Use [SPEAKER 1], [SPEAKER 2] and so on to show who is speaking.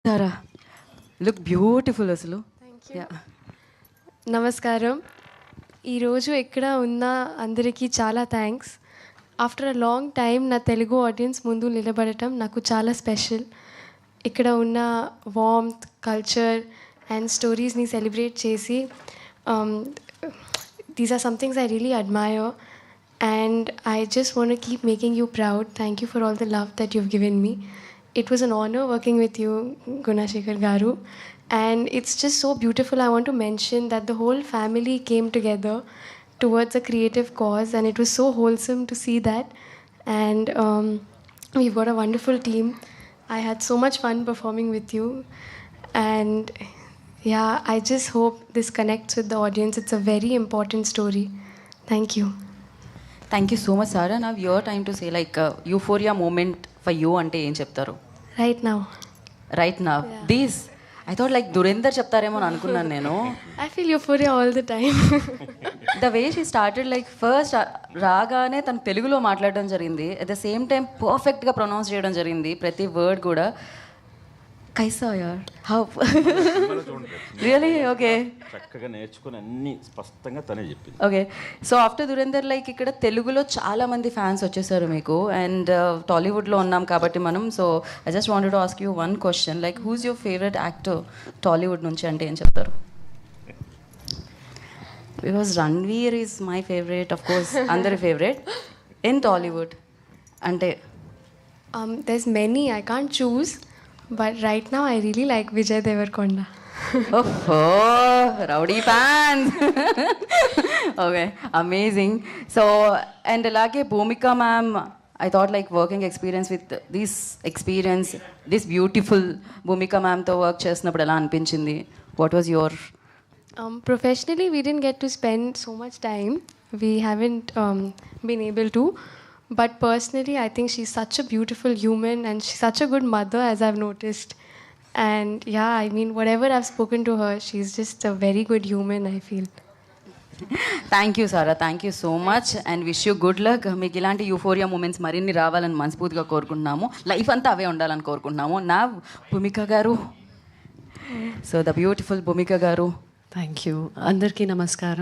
[SPEAKER 1] తారా look beautiful అసలు.
[SPEAKER 2] నమస్కారం. ఈరోజు ఎక్కడ ఉన్న అందరికీ చాలా thanks. After a long time నా తెలుగు ఆడియన్స్ ముందు నిలబడటం నాకు చాలా స్పెషల్. ఇక్కడ ఉన్న వార్మ్త్, కల్చర్ అండ్ స్టోరీస్ని సెలబ్రేట్ చేసి these are some things I really admire and I just want to keep making you proud. Thank you for all the love that you've given me. It was an honor working with you, Gunashekar Garu, and it's just so beautiful. I want to mention that the whole family came together towards a creative cause, and it was so wholesome to see that. And we've got a wonderful team. I had so much fun performing with you, and yeah, I just hope this connects with the audience. It's a very important story. Thank you.
[SPEAKER 1] Thank you so much Sara. Now your time to say like euphoria moment for you అంటే ఏం చెప్తారు?
[SPEAKER 2] Right now.
[SPEAKER 1] Right now these I thought like Durender చెప్తారేమో అని అనుకున్నాను నేను.
[SPEAKER 2] I feel euphoria all the time.
[SPEAKER 1] The way she started like first రాగానే తను తెలుగులో మాట్లాడడం జరిగింది, అట్ ద సేమ్ టైం పర్ఫెక్ట్గా ప్రొనౌన్స్ చేయడం జరిగింది ప్రతి వర్డ్ కూడా. కైసా యార్ హౌ రియలీ ఓకే
[SPEAKER 3] చక్కగా నేర్చుకుని అన్ని స్పష్టంగా తనే చెప్పింది.
[SPEAKER 1] ఓకే, సో ఆఫ్టర్ దురేందర్ లైక్ ఇక్కడ తెలుగులో చాలా మంది ఫ్యాన్స్ వచ్చేసారు మీకు, అండ్ టాలీవుడ్లో ఉన్నాం కాబట్టి మనం. So I just wanted to ask you one question, like who's your favourite actor Tollywood నుంచి అంటే ఏం చెప్తారు? Because Ranveer is my favourite, of course అందరి ఫేవరెట్. ఇన్ టాలీవుడ్ అంటే
[SPEAKER 2] There's many, I can't choose, but right now I really like Vijay Devarkonda.
[SPEAKER 1] ఓహో rowdy fans. Okay, amazing. So and అలాగే Bhumika ma'am, I thought like working experience with this beautiful Bhumika మ్యామ్తో work చేసినప్పుడు ఎలా అనిపించింది? What was your?
[SPEAKER 2] Professionally, we didn't get to spend so much time. We haven't been able to. But personally, I think she's such a beautiful human and she's such a good mother, as I've noticed. And yeah, I mean, whatever I've spoken to her, she's just a very good human, I feel.
[SPEAKER 1] Thank you Sara, thank you so much and wish you good luck. మీకు ఇలాంటి euphoria moments మరిన్ని రావాలని మనస్ఫూర్తిగా కోరుకుంటున్నాము. Life అంతా అవే ఉండాలని కోరుకుంటున్నాము. నా భూమిక గారు, సో ద బ్యూటిఫుల్ భూమిక గారు.
[SPEAKER 4] Thank you. అందరికీ నమస్కారం.